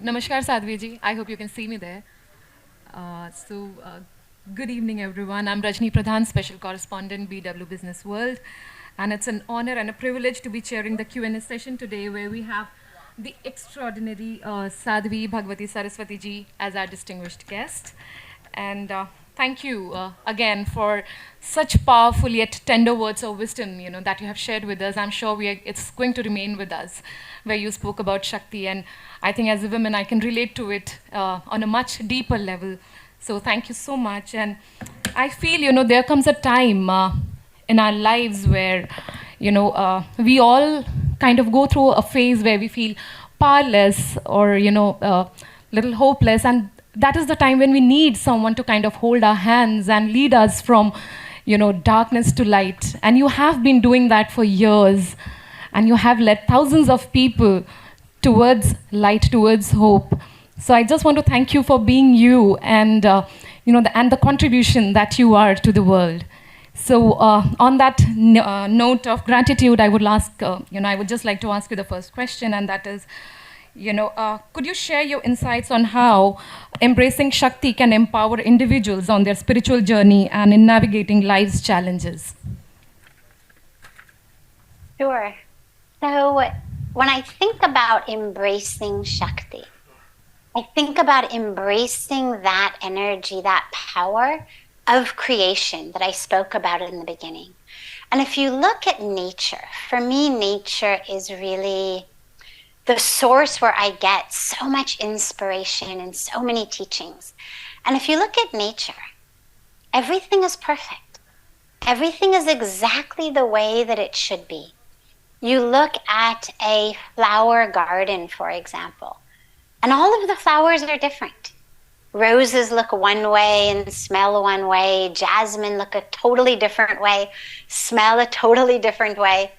Namaskar, Sadhvi ji. I hope you can see me there. Good evening, everyone. I'm Rajany Pradhan, Special Correspondent, BW Businessworld. And it's an honor and a privilege to be chairing the Q&A session today, where we have the extraordinary Sadhvi Bhagwati Saraswati ji as our distinguished guest. And thank you again for such powerful yet tender words of wisdom, that you have shared with us. I'm sure it's going to remain with us, where you spoke about Shakti. And I think as a woman, I can relate to it on a much deeper level. So thank you so much. And I feel, there comes a time in our lives where, we all kind of go through a phase where we feel powerless or, little hopeless. And that is the time when we need someone to kind of hold our hands and lead us from, darkness to light. And you have been doing that for years. And you have led thousands of people towards light, towards hope. So I just want to thank you for being you and, and the contribution that you are to the world. So on that note of gratitude, I would I would just like to ask you the first question, and that is, could you share your insights on how embracing Shakti can empower individuals on their spiritual journey and in navigating life's challenges? Sure. So when I think about embracing Shakti, I think about embracing that energy, that power of creation that I spoke about in the beginning. And if you look at nature, for me, nature is really the source where I get so much inspiration and so many teachings. And if you look at nature, everything is perfect. Everything is exactly the way that it should be. You look at a flower garden, for example, and all of the flowers are different. Roses look one way and smell one way. Jasmine look a totally different way, smell a totally different way.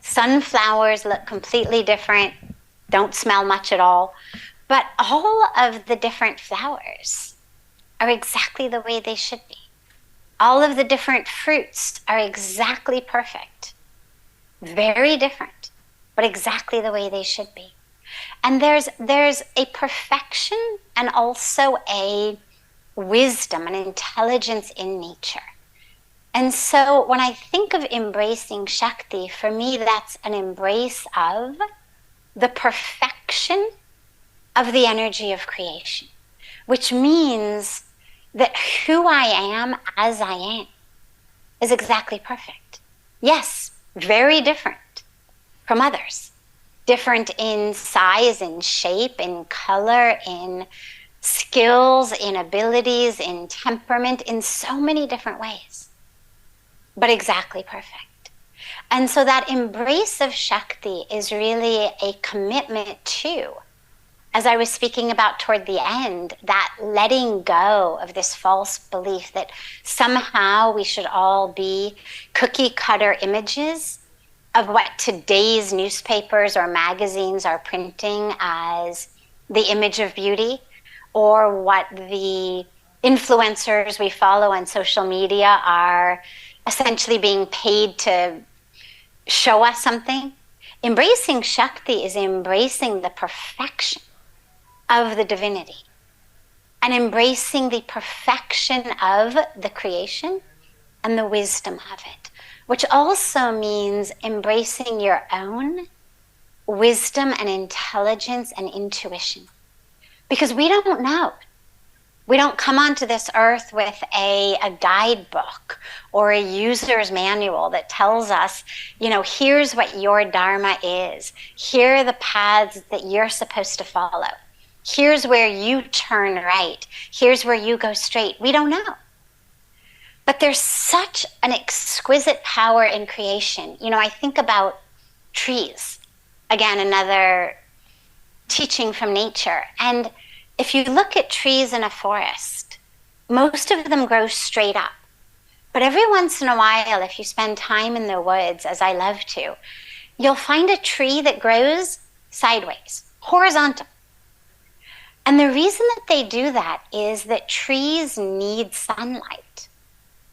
Sunflowers look completely different, don't smell much at all. But all of the different flowers are exactly the way they should be. All of the different fruits are exactly perfect. Very different, but exactly the way they should be. And there's a perfection and also a wisdom and intelligence in nature. And so when I think of embracing Shakti, for me, that's an embrace of the perfection of the energy of creation, which means that who I am as I am is exactly perfect. Yes, very different from others. Different in size, in shape, in color, in skills, in abilities, in temperament, in so many different ways, but exactly perfect. And so that embrace of Shakti is really a commitment to, as I was speaking about toward the end, that letting go of this false belief that somehow we should all be cookie cutter images of what today's newspapers or magazines are printing as the image of beauty, or what the influencers we follow on social media are essentially being paid to show us something. Embracing Shakti is embracing the perfection of the divinity and embracing the perfection of the creation and the wisdom of it, which also means embracing your own wisdom and intelligence and intuition. Because we don't know. We don't come onto this earth with a guidebook or a user's manual that tells us, here's what your dharma is. Here are the paths that you're supposed to follow. Here's where you turn right. Here's where you go straight. We don't know. But there's such an exquisite power in creation. I think about trees. Again, another teaching from nature. And if you look at trees in a forest, most of them grow straight up. But every once in a while, if you spend time in the woods, as I love to, you'll find a tree that grows sideways, horizontal. And the reason that they do that is that trees need sunlight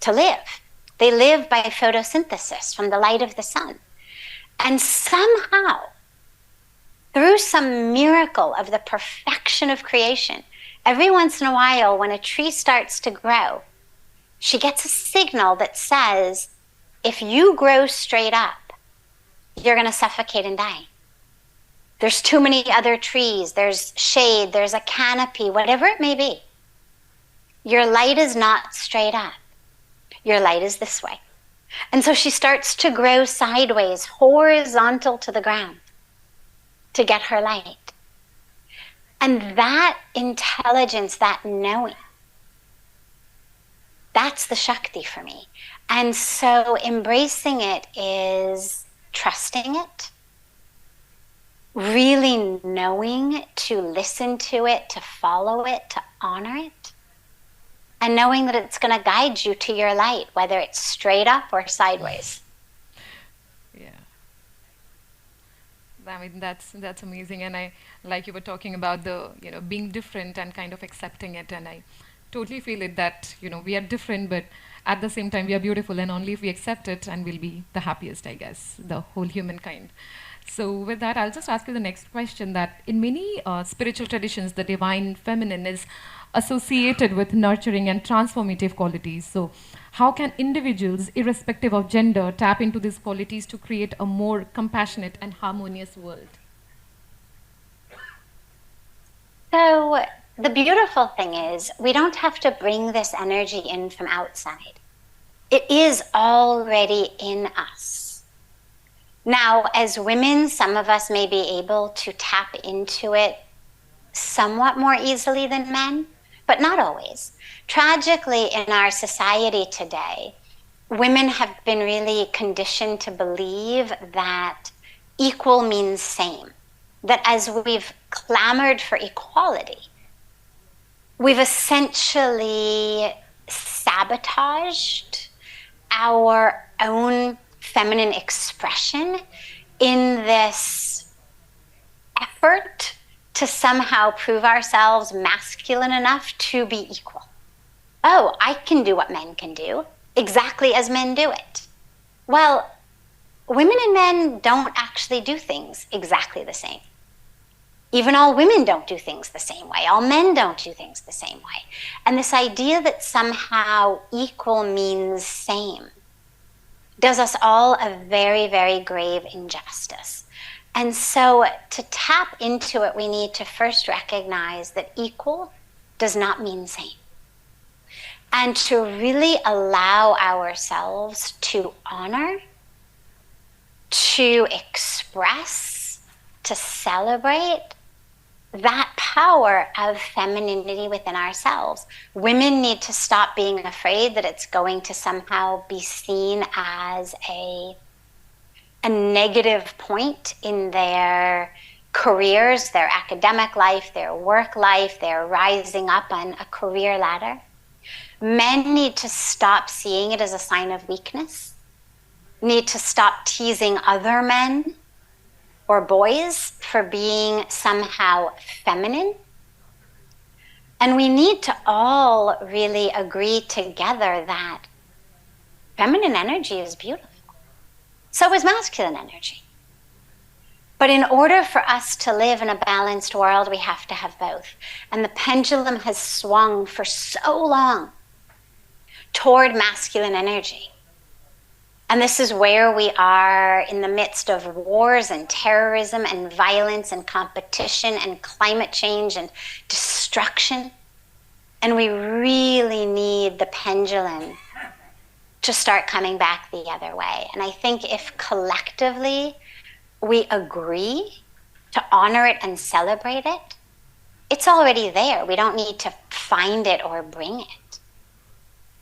to live. They live by photosynthesis from the light of the sun. And somehow, through some miracle of the perfection of creation, every once in a while, when a tree starts to grow, she gets a signal that says, if you grow straight up, you're going to suffocate and die. There's too many other trees, there's shade, there's a canopy, whatever it may be. Your light is not straight up. Your light is this way. And so she starts to grow sideways, horizontal to the ground, to get her light. And that intelligence, that knowing, that's the Shakti for me. And so embracing it is trusting it, really knowing to listen to it, to follow it, to honor it, and knowing that it's going to guide you to your light, whether it's straight up or sideways. Yeah. I mean, that's amazing. And I, like you were talking about the, being different and kind of accepting it. And I totally feel it that, we are different, but at the same time we are beautiful, and only if we accept it and we'll be the happiest, I guess, the whole humankind. So with that, I'll just ask you the next question, that in many spiritual traditions, the divine feminine is associated with nurturing and transformative qualities. So how can individuals, irrespective of gender, tap into these qualities to create a more compassionate and harmonious world? So the beautiful thing is, we don't have to bring this energy in from outside. It is already in us. Now, as women, some of us may be able to tap into it somewhat more easily than men, but not always. Tragically, in our society today, women have been really conditioned to believe that equal means same. That as we've clamored for equality, we've essentially sabotaged our own feminine expression in this effort to somehow prove ourselves masculine enough to be equal. Oh, I can do what men can do, exactly as men do it. Well, women and men don't actually do things exactly the same. Even all women don't do things the same way. All men don't do things the same way. And this idea that somehow equal means same does us all a very, very grave injustice. And so to tap into it, we need to first recognize that equal does not mean same. And to really allow ourselves to honor, to express, to celebrate that power of femininity within ourselves. Women need to stop being afraid that it's going to somehow be seen as a negative point in their careers, their academic life, their work life, their rising up on a career ladder. Men need to stop seeing it as a sign of weakness, need to stop teasing other men or boys for being somehow feminine. And we need to all really agree together that feminine energy is beautiful. So is masculine energy. But in order for us to live in a balanced world, we have to have both. And the pendulum has swung for so long toward masculine energy. And this is where we are in the midst of wars and terrorism and violence and competition and climate change and destruction. And we really need the pendulum to start coming back the other way. And I think if collectively we agree to honor it and celebrate it, it's already there. We don't need to find it or bring it.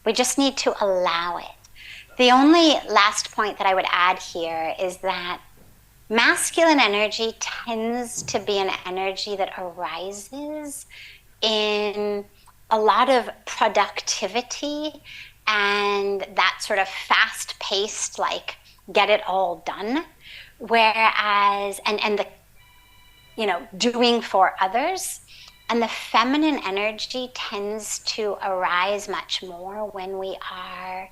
We just need to allow it. The only last point that I would add here is that masculine energy tends to be an energy that arises in a lot of productivity and that sort of fast-paced, like, get it all done. Whereas, and the, doing for others. And the feminine energy tends to arise much more when we are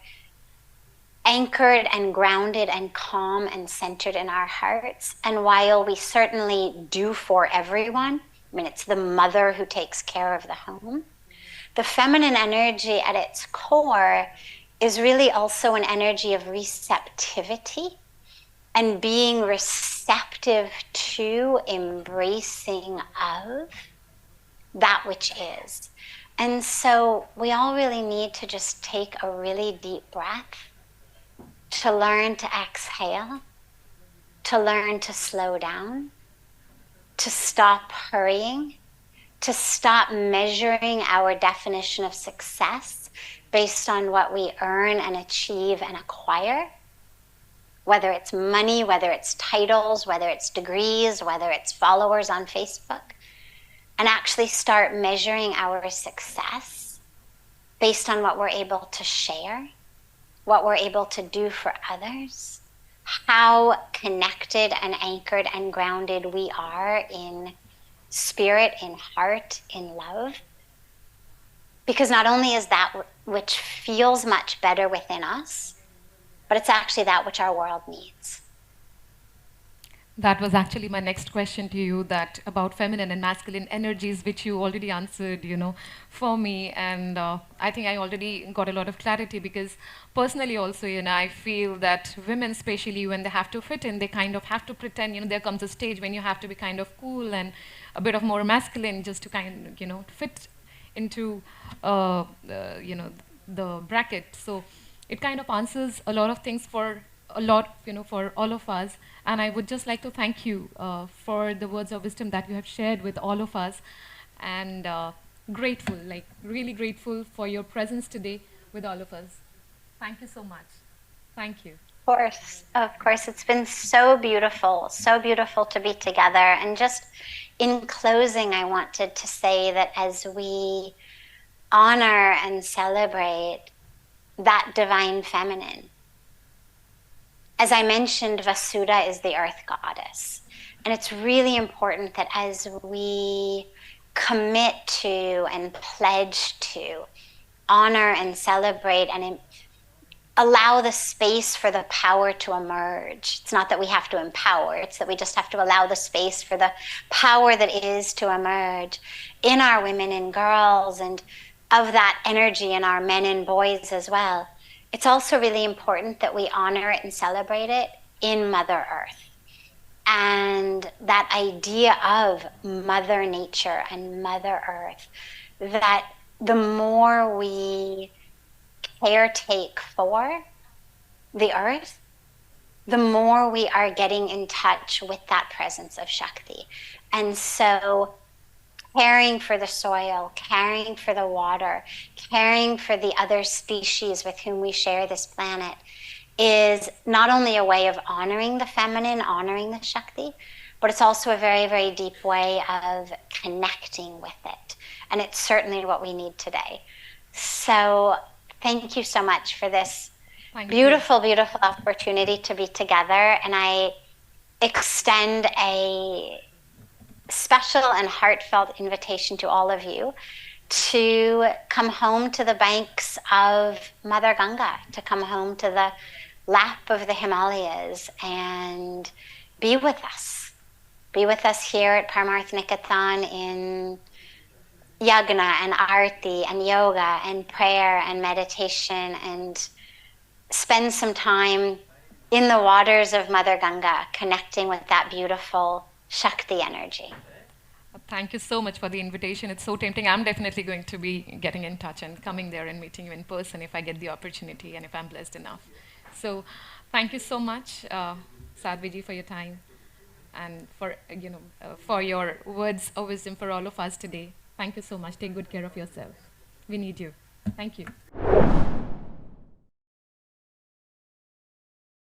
anchored and grounded and calm and centered in our hearts. And while we certainly do for everyone, I mean, it's the mother who takes care of the home, the feminine energy at its core is really also an energy of receptivity and being receptive to, embracing of that which is. And so we all really need to just take a really deep breath, to learn to exhale, to learn to slow down, to stop hurrying, to stop measuring our definition of success based on what we earn and achieve and acquire, whether it's money, whether it's titles, whether it's degrees, whether it's followers on Facebook, and actually start measuring our success based on what we're able to share, what we're able to do for others, how connected and anchored and grounded we are in spirit, in heart, in love. Because not only is that which feels much better within us, but it's actually that which our world needs. That was actually my next question to you, that about feminine and masculine energies, which you already answered, for me. And I think I already got a lot of clarity, because personally also, I feel that women, especially when they have to fit in, they kind of have to pretend, there comes a stage when you have to be kind of cool and a bit of more masculine just to kind of, fit into, the bracket. So it kind of answers a lot of things for for all of us. And I would just like to thank you for the words of wisdom that you have shared with all of us. And grateful, like really grateful for your presence today with all of us. Thank you so much. Thank you. Of course, it's been so beautiful to be together. And just in closing, I wanted to say that as we honor and celebrate that divine feminine, as I mentioned, Vasudha is the earth goddess. And it's really important that as we commit to and pledge to honor and celebrate and allow the space for the power to emerge. It's not that we have to empower, it's that we just have to allow the space for the power that is to emerge in our women and girls, and of that energy in our men and boys as well. It's also really important that we honor it and celebrate it in Mother Earth. And that idea of Mother Nature and Mother Earth, that the more we caretake for the earth, the more we are getting in touch with that presence of Shakti. And so caring for the soil, caring for the water, caring for the other species with whom we share this planet is not only a way of honoring the feminine, honoring the Shakti, but it's also a very, very deep way of connecting with it. And it's certainly what we need today. So thank you so much for this beautiful, beautiful opportunity to be together. And I extend a special and heartfelt invitation to all of you to come home to the banks of Mother Ganga, to come home to the lap of the Himalayas and be with us. Be with us here at Paramarth Nikatan in yagna and arti and yoga and prayer and meditation, and spend some time in the waters of Mother Ganga, connecting with that beautiful Shakti energy. Thank you so much for the invitation. It's so tempting. I'm definitely going to be getting in touch and coming there and meeting you in person if I get the opportunity and if I'm blessed enough. So thank you so much, Sadhvi, for your time and for your words of wisdom for all of us today. Thank you so much. Take good care of yourself. We need you. Thank you.